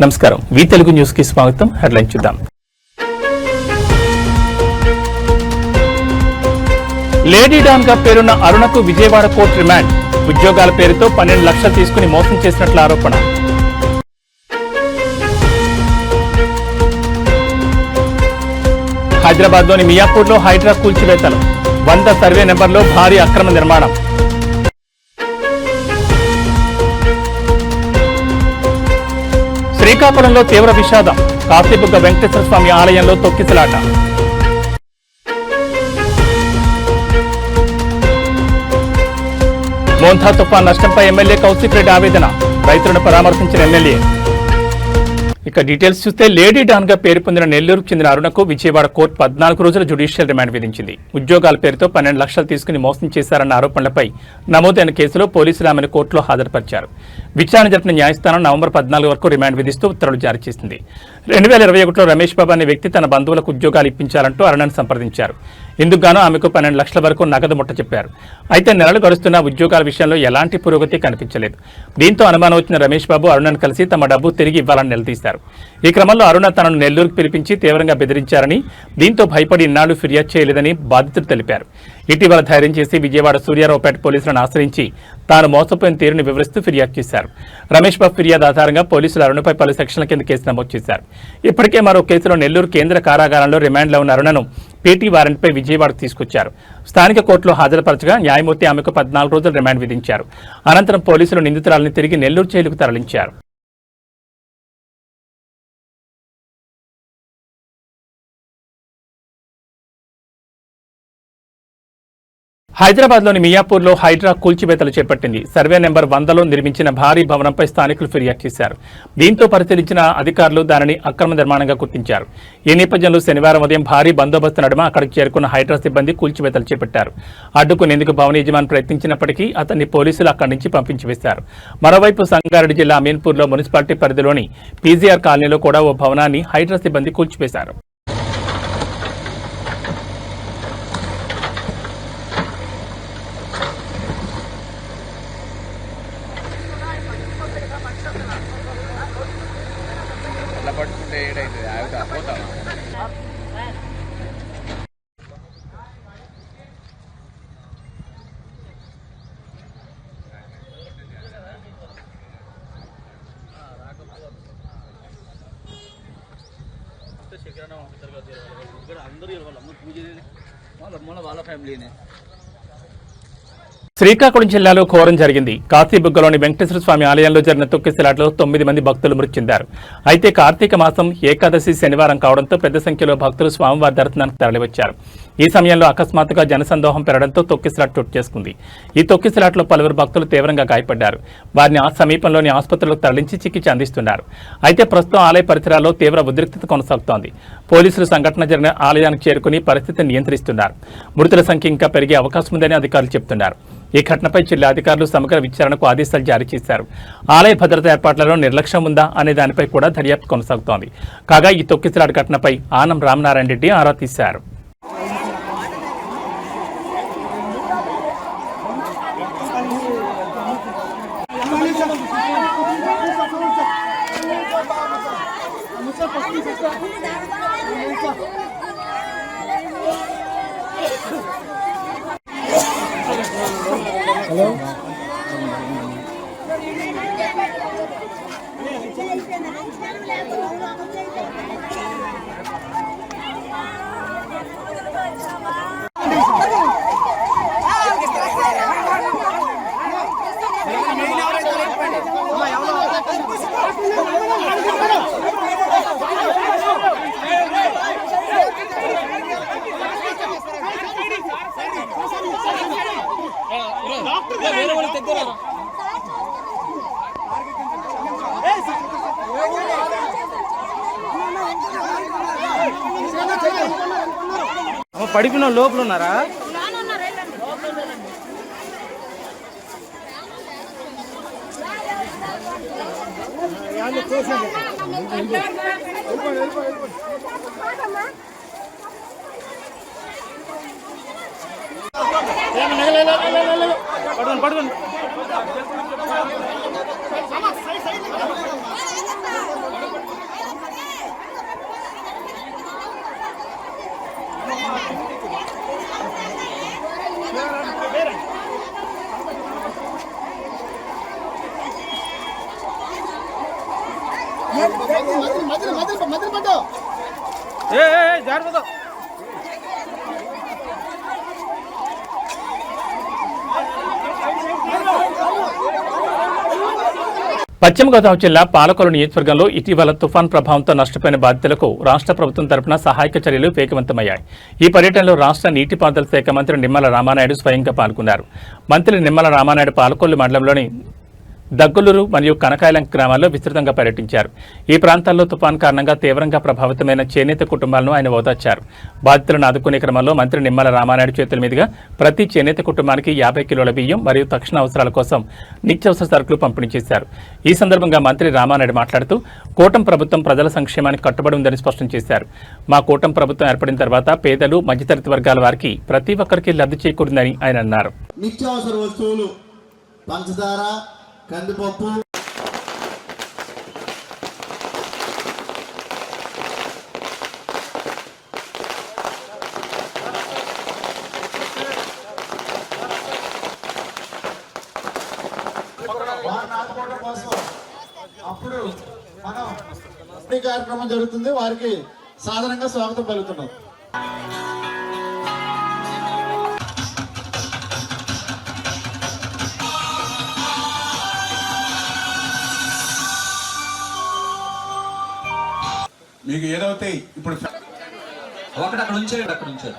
నమస్కారం వి తెలుగు న్యూస్ కి స్వాగతం. హెడ్లైన్ చూద్దాం. లేడీ డాన్ గా పేరున్న అరుణకు విజయవాడ కోర్టు రిమాండ్. ఉద్యోగాల పేరుతో 12 లక్షలు తీసుకుని మోసం చేసినట్లు ఆరోపణ. హైదరాబాద్ లోని మియాపూర్లో హైడ్రా కూల్చివేతలు. 100 సర్వే నెంబర్లో భారీ అక్రమ నిర్మాణం. శ్రీకాకుళంలో తీవ్ర విషాదం. కాశీబుగ్గ వెంకటేశ్వర స్వామి ఆలయంలో తొక్కిసలాట. మోంథా తుఫాన్ నష్టంపై ఎమ్మెల్యే కౌశిక్ రెడ్డి ఆవేదన. రైతులను పరామర్శించిన ఎమ్మెల్యే. ఇక డీటెయిల్స్ చూస్తే లేడీ డాన్ గా పేరు పొందిన నెల్లూరుకు చెందిన అరుణకు విజయవాడ కోర్టు 14 రోజుల జ్యుడిషియల్ రిమాండ్ విధించింది. ఉద్యోగాల పేరుతో 12 లక్షలు తీసుకుని మోసం చేశారన్న ఆరోపణలపై నమోదైన కేసులో పోలీసులు ఆమెను కోర్టులో హాజరుపరిచారు. విచారణ జరిపిన న్యాయస్థానం నవంబర్ 14 వరకు రిమాండ్ విధిస్తూ ఉత్తర్వులు జారీ చేసింది. 2021లో రమేష్ బాబు అనే వ్యక్తి తన బంధువులకు ఉద్యోగాలు ఇప్పించాలంటూ అరుణను సంప్రదించారు. ఇందుకుగాను ఆమెకు 12 లక్షల వరకు నగదు ముట్ట చెప్పారు. అయితే నెలలు గడుస్తున్న ఉద్యోగాల విషయంలో ఎలాంటి పురోగతి కనిపించలేదు. దీంతో అనుమానం వచ్చిన రమేష్ బాబు అరుణను కలిసి తమ డబ్బు తిరిగి ఇవ్వాలని నిలదీశారు. ఈ క్రమంలో అరుణ తనను నెల్లూరుకు పిలిపించి తీవ్రంగా బెదిరించారని, దీంతో భయపడి ఇన్నాళ్లు ఫిర్యాదు చేయలేదని బాధితులు తెలిపారు. ఇటీవల ధైర్యం చేసి విజయవాడ సూర్యారావుపేట పోలీసులను ఆశ్రయించి తాను మోసపోయిన తీరుని వివరిస్తూ ఫిర్యాదు చేశారు. రమేష్ బాబు ఫిర్యాదు ఆధారంగా పోలీసులు అరుణపై పలు సెక్షన్ల కింద కేసు నమోదు చేశారు. ఇప్పటికే మరో కేసులో నెల్లూరు కేంద్ర కారాగారంలో రిమాండ్లో ఉన్న అరుణను పీటీ వారెంట్పై విజయవాడకు తీసుకొచ్చారు. స్థానిక కోర్టులో హాజరుపరచగా న్యాయమూర్తి ఆమెకు 14 రోజుల రిమాండ్ విధించారు. అనంతరం పోలీసులు నిందితురాలని తిరిగి నెల్లూరు జైలుకు తరలించారు. హైదరాబాద్ లోని మియాపూర్లో హైడ్రా కూల్చివేతలు చేపట్టింది. సర్వే నెంబర్ 100లో నిర్మించిన భారీ భవనంపై స్థానికులు ఫిర్యాదు చేశారు. దీంతో పరిశీలించిన అధికారులు దానిని అక్రమ నిర్మాణంగా గుర్తించారు. ఈ నేపథ్యంలో శనివారం ఉదయం భారీ బందోబస్తు నడుమ అక్కడికి చేరుకున్న హైడ్రా సిబ్బంది కూల్చివేతలు చేపట్టారు. అడ్డుకునేందుకు భవన యజమాని ప్రయత్నించినప్పటికీ అతన్ని పోలీసులు అక్కడి నుంచి పంపించి వేశారు. మరోవైపు సంగారెడ్డి జిల్లా అమీన్పూర్లో మున్సిపాలిటీ పరిధిలోని పీజీఆర్ కాలనీలో కూడా ఓ భవనాన్ని హైడ్రా సిబ్బంది కూల్చివేశారు. పట్టుకుంటే ఏడైతుంది ఆగుతా పోతాం. అందరూ పూజ వాళ్ళ ఫ్యామిలీనే. శ్రీకాకుళం జిల్లాలో ఘోరం జరిగింది. కాశీబుగ్గలోని వెంకటేశ్వర స్వామి ఆలయంలో జరిగిన తొక్కిసలాటలో 9 మంది భక్తులు మృతి చెందారు. అయితే కార్తీక మాసం ఏకాదశి శనివారం కావడంతో పెద్ద సంఖ్యలో భక్తులు స్వామివారి దర్శనానికి తరలివచ్చారు. ఈ సమయంలో అకస్మాత్తుగా జనసందోహం పెరగడంతో తొక్కిసలాట చోటు చేసుకుంది. ఈ తొక్కిసలాటలో పలువురు భక్తులు తీవ్రంగా గాయపడ్డారు. వారిని సమీపంలోని ఆసుపత్రులకు తరలించి చికిత్స అందిస్తున్నారు. అయితే ప్రస్తుతం ఆలయ పరిసరాల్లో తీవ్ర ఉద్రిక్తత కొనసాగుతోంది. పోలీసులు సంఘటన జరిగిన ఆలయానికి చేరుకుని పరిస్థితిని నియంత్రిస్తున్నారు. మృతుల సంఖ్య ఇంకా పెరిగే అవకాశం ఉందని అధికారులు చెబుతున్నారు. ఈ ఘటనపై జిల్లా అధికారులు సమగ్ర విచారణకు ఆదేశాలు జారీ చేశారు. ఆలయ భద్రతా ఏర్పాట్లలో నిర్లక్ష్యం ఉందా అనే దానిపై కూడా దర్యాప్తు కొనసాగుతోంది. కాగా ఈ తొక్కిసలాట ఘటనపై ఆనం రామనారాయణ రెడ్డి ఆరా తీశారు. హలో పడిపోయిన లోపల ఉన్నారా? పడుకోండి పడుకోండి. జాగ్రత్త. పశ్చిమ గోదావరి జిల్లా పాలకొల్లు నియోజకవర్గంలో ఇటీవల తుఫాన్ ప్రభావంతో నష్టపోయిన బాధితులకు రాష్ట్ర ప్రభుత్వం తరపున సహాయక చర్యలు వేగవంతమయ్యాయి. ఈ పర్యటనలో రాష్ట్ర నీటిపారుదల శాఖ మంత్రి నిమ్మల రామానాయుడు స్వయంగా పాల్గొన్నారు. మంత్రి నిమ్మల రామానాయుడు పాలకొల్లు మండలంలోని దగ్గులూరు మరియు కనకాయలం గ్రామాల్లో విస్తృతంగా పర్యటించారు. ఈ ప్రాంతాల్లో తుఫాన్ కారణంగా తీవ్రంగా ప్రభావితమైన చేనేత కుటుంబాలను ఆయన ఓదార్చారు. బాధితులను ఆదుకునే క్రమంలో మంత్రి నిమ్మల రామానాయుడు చేతుల మీదుగా ప్రతి చేనేత కుటుంబానికి 50 కిలోల బియ్యం మరియు తక్షణ అవసరాల కోసం నిత్యావసర సరుకులు పంపిణీ చేశారు. ఈ సందర్భంగా మంత్రి రామానాయుడు మాట్లాడుతూ కూటమి ప్రభుత్వం ప్రజల సంక్షేమానికి కట్టుబడి ఉందని స్పష్టం చేశారు. మా కూటమి ప్రభుత్వం ఏర్పడిన తర్వాత పేదలు, మధ్యతరగతి వర్గాల వారికి ప్రతి ఒక్కరికి లబ్ధి చేకూరిందని ఆయన అన్నారు. నిత్యావసర వస్తువులు పంచదార, కందిపప్పు, కోసం అప్పుడు మనం ఈ కార్యక్రమం జరుగుతుంది. వారికి సాధారణంగా స్వాగతం పలుకుతున్నాం. మీకు ఏదవుతాయి ఇప్పుడు ఒకటి అక్కడ ఉంచారు, అక్కడ ఉంచారు.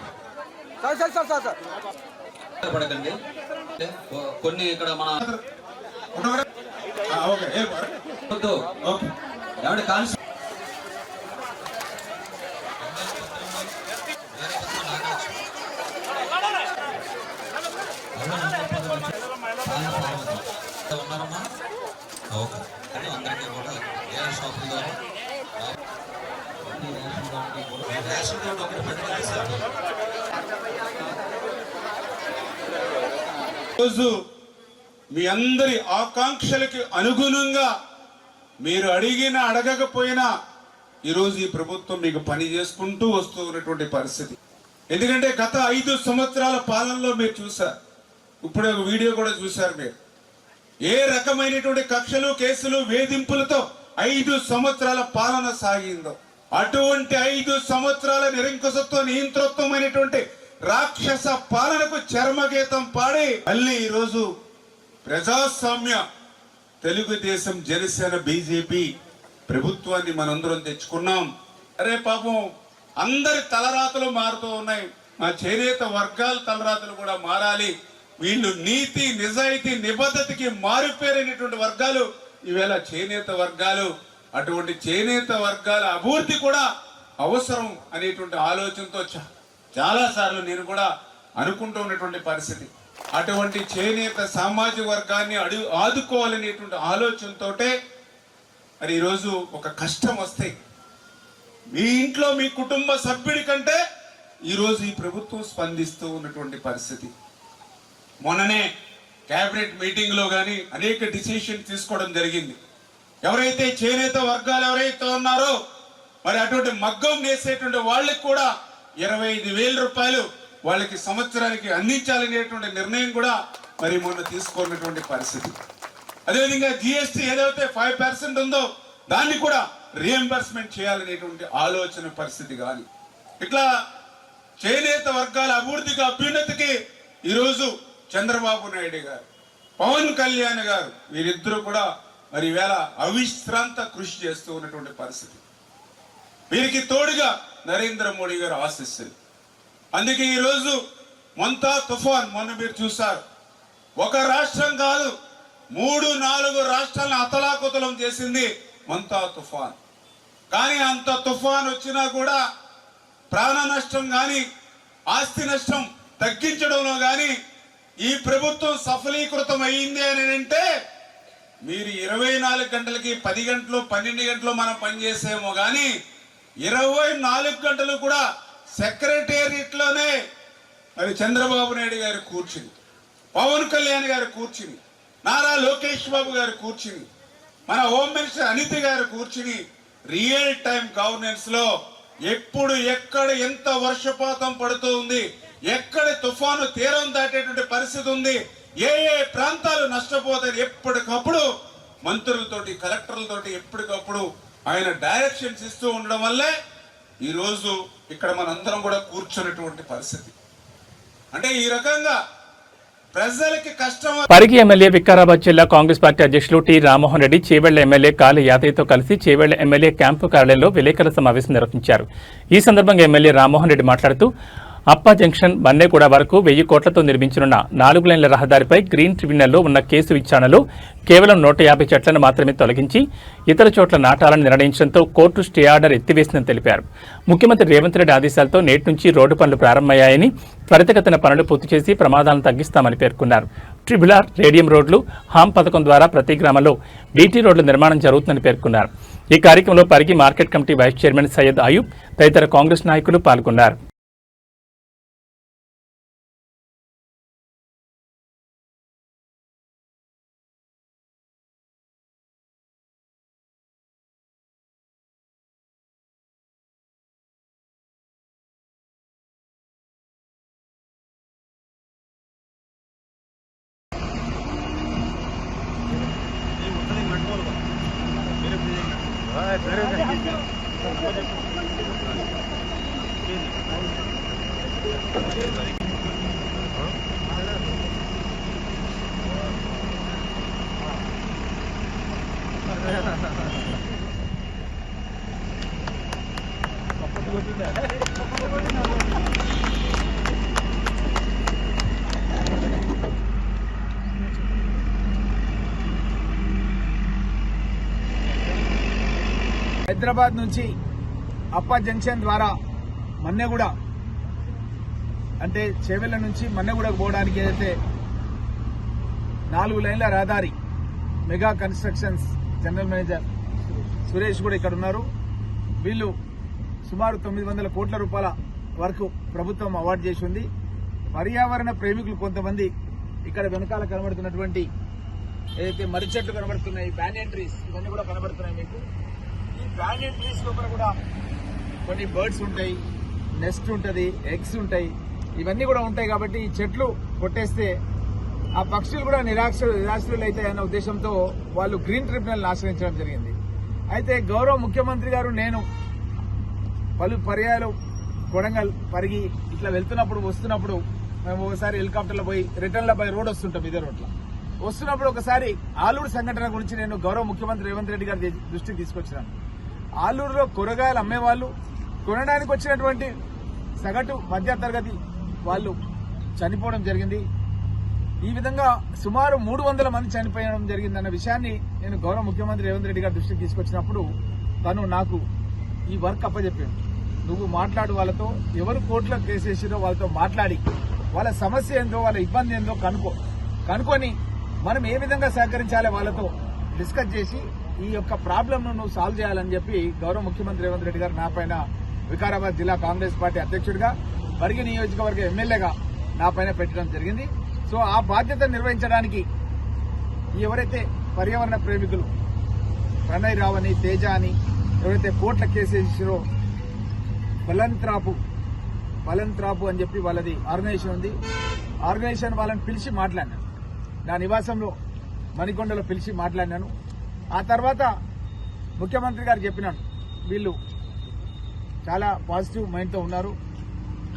పడకండి. కొన్ని ఇక్కడ మన ఏమంటే కాల్సి ఉన్నారమ్మా. ఓకే, అందరికీ కూడా ఏ షాపుల్లో రోజు మీ అందరి ఆకాంక్షలకి అనుగుణంగా మీరు అడిగినా అడగకపోయినా ఈరోజు ఈ ప్రభుత్వం మీకు పని చేసుకుంటూ వస్తూ ఉన్నటువంటి పరిస్థితి. ఎందుకంటే గత 5 సంవత్సరాల పాలనలో మీరు చూశారు, ఇప్పుడే ఒక వీడియో కూడా చూశారు. మీరు ఏ రకమైనటువంటి కక్షలు, కేసులు, వేధింపులతో 5 సంవత్సరాల పాలన సాగిందో, అటువంటి 5 సంవత్సరాల నిరంకుశత్వ, నియంతృత్వమైనటువంటి రాక్షస పాలనకు చర్మగీతం పాడి మళ్ళీ ఈరోజు ప్రజాస్వామ్య తెలుగుదేశం, జనసేన, బీజేపీ ప్రభుత్వాన్ని మనందరం తెచ్చుకున్నాం. అరే పాపం అందరి తలరాతలు మారుతూ ఉన్నాయి. మా చేనేత వర్గాల తలరాతలు కూడా మారాలి. వీళ్ళు నీతి, నిజాయితీ, నిబద్ధతకి మారుపేరైనటువంటి వర్గాలు ఈవేళ చేనేత వర్గాలు. అటువంటి చేనేత వర్గాల అభివృద్ధి కూడా అవసరం అనేటువంటి ఆలోచనతో చాలా సార్లు నేను కూడా అనుకుంటూ ఉన్నటువంటి పరిస్థితి. అటువంటి చేనేత సామాజిక వర్గాన్ని ఆదుకోవాలనేటువంటి ఆలోచనతోటే మరి ఈరోజు ఒక కష్టం వస్తే మీ ఇంట్లో మీ కుటుంబ సభ్యుడి కంటే ఈరోజు ఈ ప్రభుత్వం స్పందిస్తూ ఉన్నటువంటి పరిస్థితి. మొన్ననే క్యాబినెట్ మీటింగ్ లో కానీ అనేక డిసిషన్ తీసుకోవడం జరిగింది. ఎవరైతే చేనేత వర్గాలు ఎవరైతే ఉన్నారో మరి అటువంటి మగ్గం నేసేటువంటి వాళ్ళకి కూడా 25,000 రూపాయలు వాళ్ళకి సంవత్సరానికి అందించాలనేటువంటి నిర్ణయం కూడా మరి మొన్న తీసుకున్నటువంటి పరిస్థితి. అదేవిధంగా జిఎస్టీ ఏదైతే 5% ఉందో దాన్ని కూడా రీఎంబర్స్మెంట్ చేయాలనేటువంటి ఆలోచన పరిస్థితి కానీ, ఇట్లా చేనేత వర్గాల అభివృద్ధికి, అభ్యున్నతికి ఈరోజు చంద్రబాబు నాయుడు గారు, పవన్ కళ్యాణ్ గారు వీరిద్దరూ కూడా మరి ఈవేళ అవిశ్రాంత కృషి చేస్తూ ఉన్నటువంటి పరిస్థితి. వీరికి తోడుగా నరేంద్ర మోడీ గారు ఆశిస్తారు. అందుకే ఈరోజు మొంతా తుఫాన్ మొన్న మీరు చూశారు. ఒక రాష్ట్రం కాదు, 3-4 రాష్ట్రాలను అతలాకుతలం చేసింది మొంతా తుఫాన్. కానీ అంత తుఫాన్ వచ్చినా కూడా ప్రాణ నష్టం కానీ, ఆస్తి నష్టం తగ్గించడంలో కానీ ఈ ప్రభుత్వం సఫలీకృతం అయ్యింది అని అంటే మీరు 24 గంటలకి 10 గంటలు 12 గంటలు మనం పనిచేసేమో కానీ 24 గంటలు కూడా సెక్రటేరియట్ లోనే మరి చంద్రబాబు నాయుడు గారు కూర్చుని, పవన్ కళ్యాణ్ గారు కూర్చుని, నారా లోకేష్ బాబు గారు కూర్చుని, మన హోమ్ మినిస్టర్ అనిత గారు కూర్చుని రియల్ టైం గవర్నెన్స్ లో ఎప్పుడు ఎక్కడ ఎంత వర్షపాతం పడుతూ ఉంది, ఎక్కడ తుఫాను తీరం దాటేటువంటి పరిస్థితి ఉంది, ఏ ఏ ప్రాంతాలు నష్టపోతాయి ఎప్పటికప్పుడు మంత్రులతోటి, కలెక్టర్లతోటి ఎప్పటికప్పుడు ఆయన డైరెక్షన్స్ ఇస్తూ ఉండడం వల్లే ఈరోజు ఇక్కడ మనందరం కూడా కూర్చున్నటువంటి పరిస్థితి. అంటే ఈ రకంగా ప్రజలకి కష్టం. పరిగి ఎమ్మెల్యే వికారాబాద్ జిల్లా కాంగ్రెస్ పార్టీ అధ్యక్షులు టి రామ్మోహన్ రెడ్డి చేవెళ్ల ఎమ్మెల్యే కాళీ యాదయ్యతో కలిసి చేవెళ్ల ఎమ్మెల్యే క్యాంపు కార్యాలయంలో విలేకరుల సమావేశం నిర్వహించారు. ఈ సందర్భంగా ఎమ్మెల్యే రామ్మోహన్ రెడ్డి మాట్లాడుతూ అప్ప జంక్షన్ బన్నేగూడ వరకు 1000 కోట్లతో నిర్మించనున్న 4 లైన్ల రహదారిపై గ్రీన్ ట్రిబ్యునల్లో ఉన్న కేసు విచారణలో కేవలం 150 చెట్లను మాత్రమే తొలగించి ఇతర చోట్ల నాటాలని నిర్ణయించడంతో కోర్టు స్టే ఆర్డర్ ఎత్తివేసిందని తెలిపారు. ముఖ్యమంత్రి రేవంత్ రెడ్డి ఆదేశాలతో నేటి నుంచి రోడ్డు పనులు ప్రారంభమయ్యాయని, త్వరితగతిన పనులు పూర్తి చేసి ప్రమాదాలను తగ్గిస్తామని పేర్కొన్నారు. ట్రిబులార్, రేడియం రోడ్లు, హామ్ పథకం ద్వారా ప్రతి గ్రామంలో బీటీ రోడ్ల నిర్మాణం జరుగుతుందని పేర్కొన్నారు. ఈ కార్యక్రమంలో Parigi market committee vice chairman Syed Ayub తదితర కాంగ్రెస్ నాయకులు పాల్గొన్నారు. హైదరాబాద్ నుంచి అప్ప జంక్షన్ ద్వారా మన్నెగూడ అంటే చేవెళ్ల నుంచి మన్నెగూడకు పోవడానికి ఏదైతే 4 లైన్ల రహదారి mega constructions general manager Suresh కూడా ఇక్కడ ఉన్నారు. వీళ్ళు సుమారు 900 కోట్ల రూపాయల వరకు ప్రభుత్వం అవార్డు చేసి ఉంది. పర్యావరణ ప్రేమికులు కొంతమంది ఇక్కడ వెనకాల కనబడుతున్నటువంటి ఏదైతే మర్రి చెట్లు కనబడుతున్నాయి, బ్యానియన్ ట్రీస్, ఇవన్నీ కూడా కనబడుతున్నాయి మీకు. ఈ బ్యానియన్ ట్రీస్ లోపల కూడా కొన్ని బర్డ్స్ ఉంటాయి, నెస్ట్ ఉంటుంది, ఎగ్స్ ఉంటాయి, ఇవన్నీ కూడా ఉంటాయి. కాబట్టి ఈ చెట్లు కొట్టేస్తే ఆ పక్షులు కూడా నిరాశ్రులు అవుతాయి అన్న ఉద్దేశంతో వాళ్ళు గ్రీన్ ట్రిబ్యునల్ ఆశ్రయించడం జరిగింది. అయితే గౌరవ ముఖ్యమంత్రి గారు నేను పలు పర్యాయాలు కొడంగల్, పరిగి ఇట్లా వెళ్తున్నప్పుడు వస్తున్నప్పుడు మేము ఒకసారి హెలికాప్టర్లో పోయి రిటర్న్లో పోయి రోడ్ వస్తుంటాం, ఇదే రోడ్లో వస్తున్నప్పుడు ఒకసారి ఆలూరు సంఘటన గురించి నేను గౌరవ ముఖ్యమంత్రి రేవంత్ రెడ్డి గారి దృష్టికి తీసుకొచ్చినాను. ఆలూరులో కూరగాయలు అమ్మేవాళ్ళు కొనడానికి వచ్చినటువంటి సగటు మధ్య తరగతి వాళ్ళు చనిపోవడం జరిగింది. ఈ విధంగా సుమారు 300 మంది చనిపోయడం జరిగిందన్న విషయాన్ని నేను గౌరవ ముఖ్యమంత్రి రేవంత్ రెడ్డి గారి దృష్టికి తీసుకొచ్చినప్పుడు తను నాకు ఈ వర్క్ అప్పచెప్పాడు. నువ్వు మాట్లాడు, వాళ్ళతో ఎవరు కోర్టులో కేసేసిరో వాళ్ళతో మాట్లాడి వాళ్ళ సమస్య ఏందో, వాళ్ళ ఇబ్బంది ఏందో కనుక్కొని మనం ఏ విధంగా సహకరించాలి వాళ్ళతో డిస్కస్ చేసి ఈ యొక్క ప్రాబ్లంను నువ్వు సాల్వ్ చేయాలని చెప్పి గౌరవ ముఖ్యమంత్రి రేవంత్ రెడ్డి గారు నా పైన వికారాబాద్ జిల్లా కాంగ్రెస్ పార్టీ అధ్యక్షుడిగా, పరిగి నియోజకవర్గ ఎమ్మెల్యేగా నా పైన పెట్టడం జరిగింది. సో ఆ బాధ్యత నిర్వహించడానికి ఎవరైతే పర్యావరణ ప్రేమికులు ప్రణయ్ రావు అని, తేజ అని ఎవరైతే కోర్టుల కేసేసారో బలంత్రాపు అని చెప్పి వాళ్ళది ఆర్గనైజేషన్ ఉంది. ఆర్గనైజేషన్ వాళ్ళని పిలిచి మాట్లాడినాను, నా నివాసంలో మణికొండలో పిలిచి మాట్లాడినాను. ఆ తర్వాత ముఖ్యమంత్రి గారు చెప్పినాను, వీళ్ళు చాలా పాజిటివ్ మైండ్తో ఉన్నారు,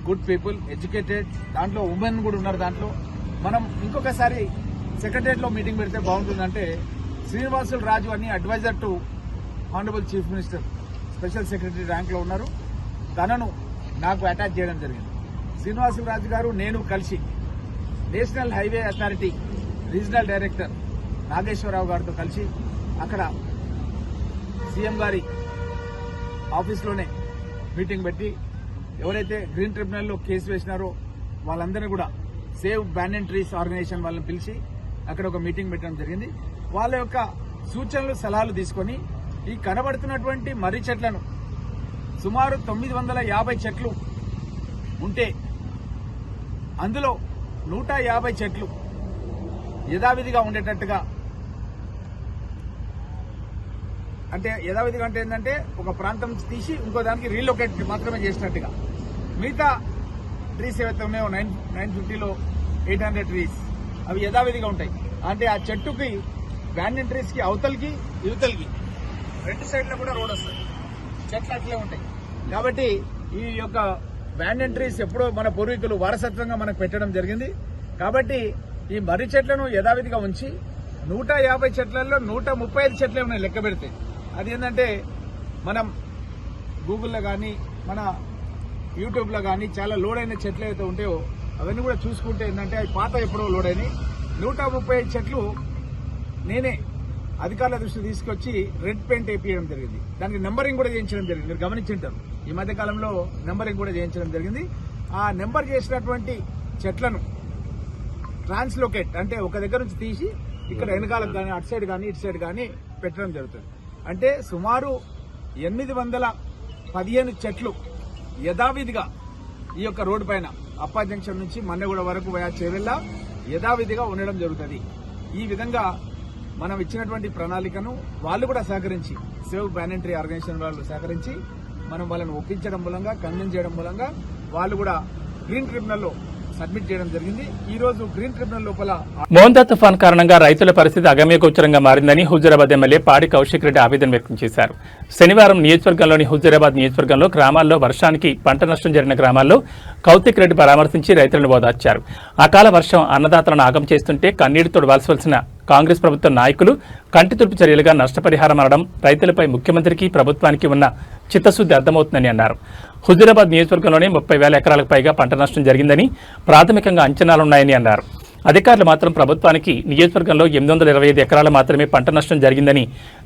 గుడ్ పీపుల్, ఎడ్యుకేటెడ్, దాంట్లో ఉమెన్ కూడా ఉన్నారు. దాంట్లో మనం ఇంకొకసారి సెక్రటరియట్లో మీటింగ్ పెడితే బాగుంటుందంటే శ్రీనివాసులు రాజు అని advisor to honourable chief minister special secretary ర్యాంక్లో ఉన్నారు. తనను నాకు అటాచ్ చేయడం జరిగింది. శ్రీనివాసులు రాజు గారు నేను కలిసి national highway authority regional director Nageswara Rao గారితో కలిసి అక్కడ సీఎం గారి ఆఫీస్లోనే మీటింగ్ పెట్టి ఎవరైతే గ్రీన్ ట్రిబ్యునల్లో కేసు వేసినారో వాళ్ళందరినీ కూడా సేవ్ బ్యానియన్ ట్రీస్ ఆర్గనైజేషన్ వాళ్ళని పిలిచి అక్కడ ఒక మీటింగ్ పెట్టడం జరిగింది. వాళ్ళ యొక్క సూచనలు, సలహాలు తీసుకొని ఈ కనబడుతున్నటువంటి మర్రి చెట్లను సుమారు 950 చెట్లు ఉంటే అందులో 150 చెట్లు యథావిధిగా ఉండేటట్టుగా, అంటే యథావిధిగా అంటే ఏంటంటే ఒక ప్రాంతం తీసి ఇంకో దానికి రీలొకేట్ మాత్రమే చేసినట్టుగా, మిగతా ట్రీస్ ఏవైతే ఉన్నాయో 950లో 800 ట్రీస్ అవి యథావిధిగా ఉంటాయి. అంటే ఆ చెట్టుకి బ్యానియన్ ట్రీస్ కి అవతలికి ఇవతలికి రెండు సైడ్లో కూడా రోడ్ వస్తుంది, చెట్లు అట్లే ఉంటాయి. కాబట్టి ఈ యొక్క బ్యానియన్ ట్రీస్ ఎప్పుడో మన పూర్వీకులు వారసత్వంగా మనకు పెట్టడం జరిగింది. కాబట్టి ఈ మర్రి చెట్లను యథావిధిగా ఉంచి 150 చెట్లలో 135 చెట్లే ఉన్నాయి లెక్క పెడితే. అది ఏంటంటే మనం గూగుల్లో కానీ మన యూట్యూబ్లో కానీ చాలా లోడ్ అయిన చెట్లు అయితే ఉంటాయో అవన్నీ కూడా చూసుకుంటే ఏంటంటే అవి పాత ఎప్పుడో లోడ్ అయినాయి. 135 చెట్లు నేనే అధికారుల దృష్టి తీసుకొచ్చి రెడ్ పెయింట్ వేయించడం జరిగింది. దానికి నెంబరింగ్ కూడా చేయించడం జరిగింది. మీరు గమనించుంటారు, ఈ మధ్య కాలంలో నెంబరింగ్ కూడా చేయించడం జరిగింది. ఆ నెంబర్ చేసినటువంటి చెట్లను ట్రాన్స్లోకేట్ అంటే ఒక దగ్గర నుంచి తీసి ఇక్కడ వెనకాలకు కానీ అటు సైడ్ కానీ ఇటు సైడ్ కానీ పెట్టడం జరుగుతుంది. అంటే సుమారు 815 చెట్లు యథావిధిగా ఈ యొక్క రోడ్డు పైన అప్పా జంక్షన్ నుంచి మన్నెగూడ వరకు వయా చేవెళ్ళ యథావిధిగా ఉండడం జరుగుతుంది. ఈ విధంగా మనం ఇచ్చినటువంటి ప్రణాళికను వాళ్ళు కూడా సహకరించి, సేవ్ బ్యానియన్ ట్రీ ఆర్గనైజేషన్ వాళ్ళు సహకరించి మనం వాళ్ళని ఒప్పించడం మూలంగా, కన్విన్స్ చేయడం మూలంగా వాళ్ళు కూడా గ్రీన్ ట్రిబ్యునల్లో సబ్మిట్ చేయడం జరిగింది. ఈ రోజు గ్రీన్ ట్రిబ్యునల్ లోపల మోందా తుఫాన్ కారణంగా రైతుల పరిస్థితి అగమ్యగోచరంగా మారిందని హుజూరాబాద్ ఎమ్మెల్యే పాడి కౌశిక్ రెడ్డి ఆవేదన వ్యక్తం చేశారు. శనివారం నియోజకవర్గంలోని హుజూరాబాద్ నియోజకవర్గంలో గ్రామాల్లో వర్షానికి పంట నష్టం జరిగిన గ్రామాల్లో కౌశిక్ రెడ్డి పరామర్శించి రైతులను ఓదార్చారు. అకాల వర్షం అన్నదాతలను ఆగం చేస్తుంటే కన్నీరు తోడవలసిన కాంగ్రెస్ ప్రభుత్వ నాయకులు కంటితుడుపు చర్యలుగా నష్టపరిహారం అనడం రైతులపై ముఖ్యమంత్రికి ప్రభుత్వానికి ఉన్న చిత్తశుద్ధి అర్థమవుతుందని అన్నారు. హుజూరాబాద్ నియోజకవర్గంలోనే 30,000 ఎకరాలకు పైగా పంట నష్టం జరిగిందని ప్రాథమికంగా అంచనాలున్నాయని అన్నారు. అధికారులు మాత్రం ప్రభుత్వానికి నియోజకవర్గంలో 825 ఎకరాలు మాత్రమే పంట నష్టం జరిగిందని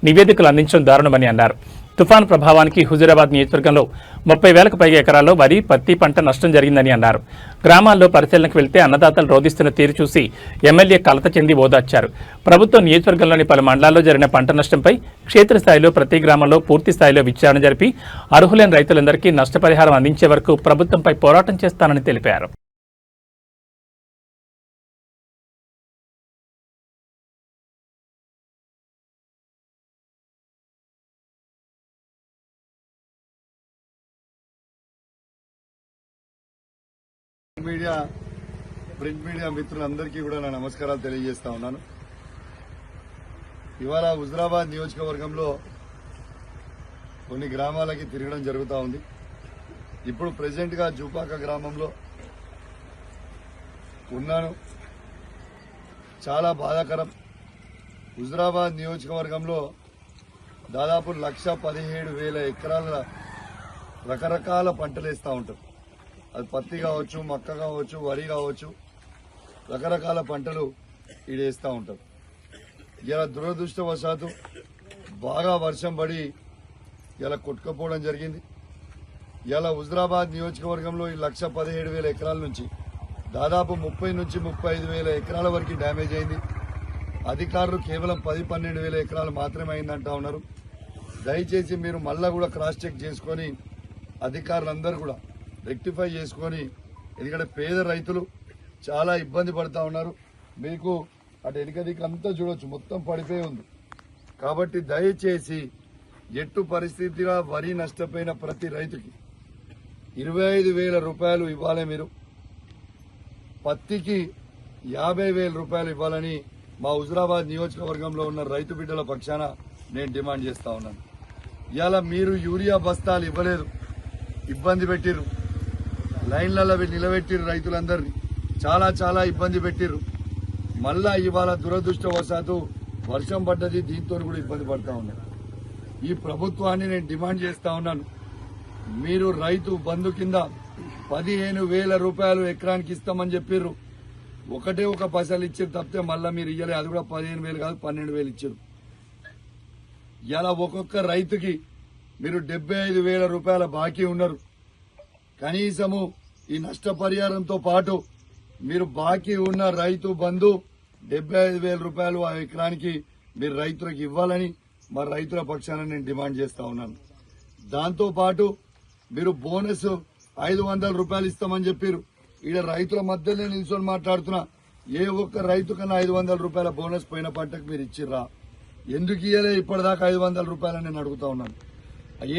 నివేదికలు అందించడం దారుణమని అన్నారు. తుఫాను ప్రభావానికి హుజూరాబాద్ నియోజకవర్గంలో 30,000కు పైగా ఎకరాల్లో వరి, పత్తి పంట నష్టం జరిగిందని అన్నారు. గ్రామాల్లో పరిశీలనకు వెళ్తే అన్నదాతలు రోధిస్తున్న తీరు చూసి ఎమ్మెల్యే కలత చెంది ఓదార్చారు. ప్రభుత్వం నియోజకవర్గంలోని పలు మండలాల్లో జరిగిన పంట నష్టంపై క్షేత్రస్థాయిలో ప్రతి గ్రామంలో పూర్తి స్థాయిలో విచారణ జరిపి అర్హులైన రైతులందరికీ నష్టపరిహారం అందించే వరకు ప్రభుత్వంపై పోరాటం చేస్తానని తెలిపారు. మీడియా, ప్రింట్ మీడియా మిత్రులందరికీ కూడా నా నమస్కారాలు తెలియజేస్తా ఉన్నాను. ఇవాళ హుజూరాబాద్ నియోజకవర్గంలో కొన్ని గ్రామాలకి తిరగడం జరుగుతూ ఉంది. ఇప్పుడు ప్రెసిడెంట్ గా జూపాక గ్రామంలో ఉన్నాను. చాలా బాధాకరం. హుజూరాబాద్ నియోజకవర్గంలో దాదాపు 1,17,000 ఎకరాల రకరకాల పంటలు వేస్తూ ఉంటారు. అది పత్తి కావచ్చు, మక్క కావచ్చు, వరి కావచ్చు, రకరకాల పంటలు ఈడేస్తూ ఉంటారు. ఇలా దురదృష్టవశాత్తు బాగా వర్షం పడి ఇలా కొట్టుకుపోవడం జరిగింది. ఇలా హుజూరాబాద్ నియోజకవర్గంలో ఈ 1,17,000 ఎకరాల నుంచి దాదాపు 30 నుంచి 35,000 ఎకరాల వరకు డ్యామేజ్ అయింది. అధికారులు కేవలం 10-12,000 ఎకరాలు మాత్రమే అయిందంటా ఉన్నారు. దయచేసి మీరు మళ్ళా కూడా క్రాస్ చెక్ చేసుకుని అధికారులందరూ కూడా రెక్టిఫై చేసుకొని, ఎందుకంటే పేద రైతులు చాలా ఇబ్బంది పడతా ఉన్నారు. మీకు అటు ఎడికదికి అంతా చూడొచ్చు, మొత్తం పడిపోయి ఉంది. కాబట్టి దయచేసి ఎట్టు పరిస్థితిగా వరి నష్టపోయిన ప్రతి రైతుకి 25,000 రూపాయలు ఇవ్వాలి. మీరు పత్తికి 50,000 రూపాయలు ఇవ్వాలని మా హుజూరాబాద్ నియోజకవర్గంలో ఉన్న రైతు బిడ్డల పక్షాన నేను డిమాండ్ చేస్తా ఉన్నాను. ఇవాళ మీరు యూరియా బస్తాలు ఇవ్వలేదు, ఇబ్బంది పెట్టిర్రు, లైన్లలో నిలబెట్టిర్రు, రైతులందరినీ చాలా చాలా ఇబ్బంది పెట్టిర్రు. మళ్ళా ఇవాళ దురదృష్టవశాత్తు వర్షం పడ్డది, దీంతో కూడా ఇబ్బంది పడతా ఉన్నారు. ఈ ప్రభుత్వాన్ని నేను డిమాండ్ చేస్తా ఉన్నాను, మీరు రైతు బంధు కింద 15,000 రూపాయలు ఎకరానికి ఇస్తామని చెప్పిర్రు. ఒకటే ఒక పైసలు ఇచ్చారు తప్పితే మళ్ళా మీరు ఇయ్యలే. అది కూడా 15,000 కాదు, 12,000 ఇచ్చారు. ఇలా ఒక్కొక్క రైతుకి మీరు 75,000 రూపాయల బాకీ ఉన్నారు. కనీసము ఈ నష్టపరిహారంతో పాటు మీరు బాకీ ఉన్న రైతు బంధు 75,000 రూపాయలు ఆ ఎకరానికి మీరు రైతులకు ఇవ్వాలని మా రైతుల పక్షాన నేను డిమాండ్ చేస్తా ఉన్నాను. దాంతో పాటు మీరు బోనస్ 500 రూపాయలు ఇస్తామని చెప్పారు. ఈడ రైతుల మధ్యలో నిల్చొని మాట్లాడుతున్నా, ఏ ఒక్క రైతు కన్నా 500 రూపాయల బోనస్ పోయిన పంటకు మీరు ఇచ్చిర్రా? ఎందుకు ఇయ్యలే ఇప్పటిదాకా 500 రూపాయలని నేను అడుగుతా ఉన్నాను.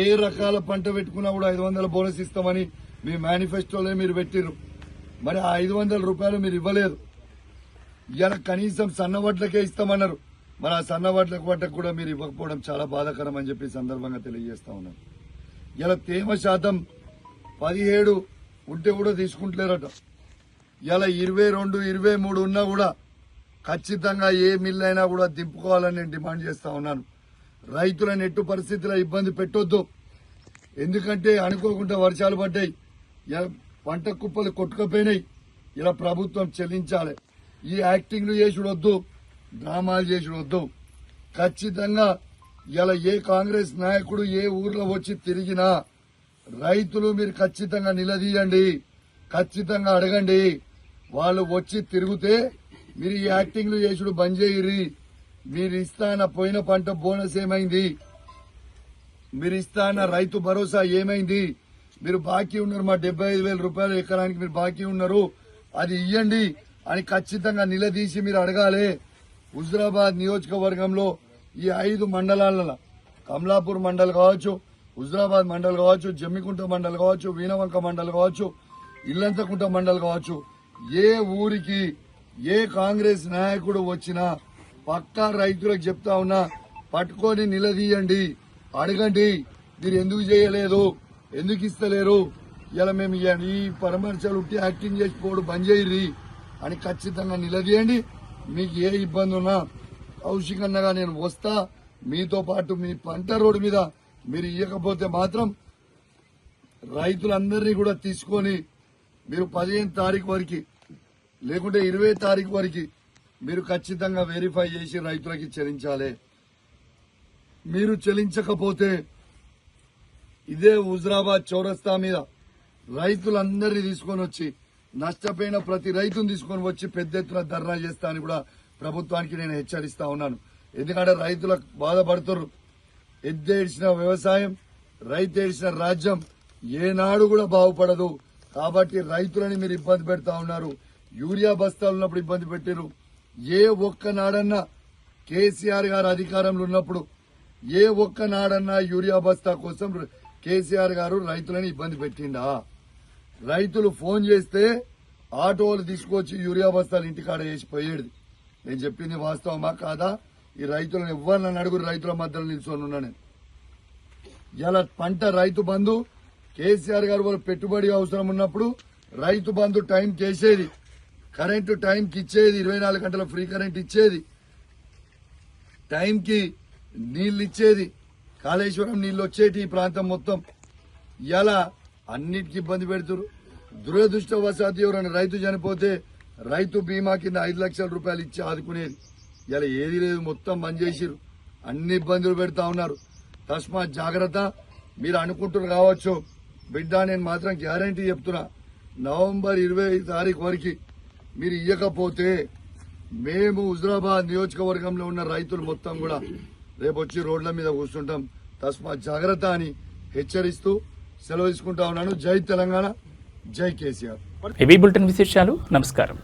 ఏ రకాల పంట పెట్టుకున్నా కూడా 500 బోనస్ ఇస్తామని మీ మేనిఫెస్టోలో మీరు పెట్టిర్రు. మరి ఆ 500 రూపాయలు మీరు ఇవ్వలేదు. ఇవాళ కనీసం సన్నవడ్లకే ఇస్తామన్నారు. మరి ఆ సన్నవాట్లకు వాటికి కూడా మీరు ఇవ్వకపోవడం చాలా బాధాకరం అని చెప్పి ఈ సందర్భంగా తెలియజేస్తా ఉన్నాను. ఇలా తేమ శాతం 17 ఉంటే కూడా తీసుకుంటలేరట. ఇలా 22, 23 ఉన్నా కూడా ఖచ్చితంగా ఏ మిల్ అయినా కూడా దింపుకోవాలని నేను డిమాండ్ చేస్తా ఉన్నాను. రైతులను ఎట్టు పరిస్థితుల్లో ఇబ్బంది పెట్టొద్దు. ఎందుకంటే అనుకోకుండా వర్షాలు పడ్డాయి, పంట కుప్పలు కొట్టుకుపోయినాయి. ఇలా ప్రభుత్వం చెల్లించాలి. ఈ యాక్టింగ్లు చేసుడొద్దు, డ్రామాలు చేసుడొద్దు. ఖచ్చితంగా ఇలా ఏ కాంగ్రెస్ నాయకుడు ఏ ఊర్లో వచ్చి తిరిగినా రైతులు మీరు ఖచ్చితంగా నిలదీయండి, ఖచ్చితంగా అడగండి. వాళ్ళు వచ్చి తిరిగితే మీరు ఈ యాక్టింగ్లు చేసుడు బంద్ చేయరి. మీరు ఇస్తాన పోయిన పంట బోనస్ ఏమైంది, మీరు ఇస్తాన రైతు భరోసా ఏమైంది, మీరు బాకీ ఉన్నారు మా 75,000 రూపాయలు ఎకరానికి మీరు బాకీ ఉన్నారు, అది ఇయ్యండి అని ఖచ్చితంగా నిలదీసి మీరు అడగాలి. హుజురాబాద్ నియోజకవర్గంలో ఈ 5 మండలాలలో కమలాపూర్ మండల్ కావచ్చు, హుజురాబాద్ మండల్ కావచ్చు, జమ్మికుంట మండల్ కావచ్చు, వీణవంక మండల్ కావచ్చు, ఇల్లంతకుంట మండల్ కావచ్చు, ఏ ఊరికి ఏ కాంగ్రెస్ నాయకుడు వచ్చినా పక్కా రైతులకు చెప్తా ఉన్నా పట్టుకొని నిలదీయండి, అడగండి. మీరు ఎందుకు చేయలేదు, ఎందుకు ఇస్తలేరు, ఇలా మేము ఈ పరామర్శలు ఉంటే యాక్టింగ్ చేసిపోవడం బంద్ చేయరి అని ఖచ్చితంగా నిలదీయండి. మీకు ఏ ఇబ్బంది ఉన్నా కౌశికన్నగా నేను వస్తా, మీతో పాటు మీ పంట రోడ్డు మీద మీరు ఇవ్వకపోతే మాత్రం రైతులందరినీ కూడా తీసుకొని మీరు 15 తారీఖు వరకు లేకుంటే 20 తారీఖు వరకు మీరు ఖచ్చితంగా వెరిఫై చేసి రైతులకి చెల్లించాలి. మీరు చెల్లించకపోతే ఇదే హుజురాబాద్ చౌరస్తా మీద రైతులందరినీ తీసుకొని వచ్చి నష్టపోయిన ప్రతి రైతును తీసుకొని వచ్చి పెద్ద ఎత్తున ధర్నా చేస్తా అని కూడా ప్రభుత్వానికి నేను హెచ్చరిస్తా ఉన్నాను. ఎందుకంటే రైతులకు బాధపడుతున్నారు. ఎద్దేడిసిన వ్యవసాయం, రైతు ఏడిసిన రాజ్యం ఏనాడు కూడా బాగుపడదు. కాబట్టి రైతులని మీరు ఇబ్బంది పెడతా ఉన్నారు. యూరియా బస్తాలు ఉన్నప్పుడు ఇబ్బంది పెట్టారు. ఏ ఒక్క నాడన్నా కేసీఆర్ గారు అధికారంలో ఉన్నప్పుడు ఏ ఒక్క నాడన్నా యూరియా బస్తా కోసం కేసీఆర్ గారు రైతులని ఇబ్బంది పెట్టిండా? రైతులు ఫోన్ చేస్తే ఆటోలు తీసుకొచ్చి యూరియా బస్తాలు ఇంటికాడ వేసి పోయేది. నేను చెప్పింది వాస్తవమా కాదా? ఈ రైతులను ఎవరిని అడుగురు, రైతుల మధ్యలో నిల్చొని ఉన్నా నేను. ఇలా పంట రైతు బంధు కేసీఆర్ గారు వాళ్ళు పెట్టుబడి అవసరం ఉన్నప్పుడు రైతు బంధు టైం చేసేది, కరెంటు టైంకి ఇచ్చేది, 24 గంటల ఫ్రీ కరెంట్ ఇచ్చేది, టైంకి నీళ్లు ఇచ్చేది, కాళేశ్వరం నీళ్లు వచ్చేటి ఈ ప్రాంతం మొత్తం. ఇలా అన్నిటికీ ఇబ్బంది పెడుతున్నారు. దురదృష్టవశాత్తు ఎవరైనా రైతు చనిపోతే రైతు బీమా కింద 5 లక్షల రూపాయలు ఇచ్చి ఆదుకునేది. ఇలా ఏది లేదు, మొత్తం బంద్ చేసిరు. అన్ని ఇబ్బందులు పెడతా ఉన్నారు. తస్మాత్ జాగ్రత్త. మీరు అనుకుంటున్నారు కావచ్చు, బిడ్డ నేను మాత్రం గ్యారంటీ చెప్తున్నా, నవంబర్ 20 తారీఖు వరకు మీరు ఇవ్వకపోతే మేము హుజురాబాద్ నియోజకవర్గంలో ఉన్న రైతులు మొత్తం కూడా రేపు వచ్చి రోడ్ల మీద కూర్చుంటాం. తస్మాత్ జాగ్రత్త అని హెచ్చరిస్తూ సెలవు తీసుకుంటా ఉన్నాను. జై తెలంగాణ, జై కేసీఆర్. ఏవీ బులెటిన్ విశేషాలు. నమస్కారం.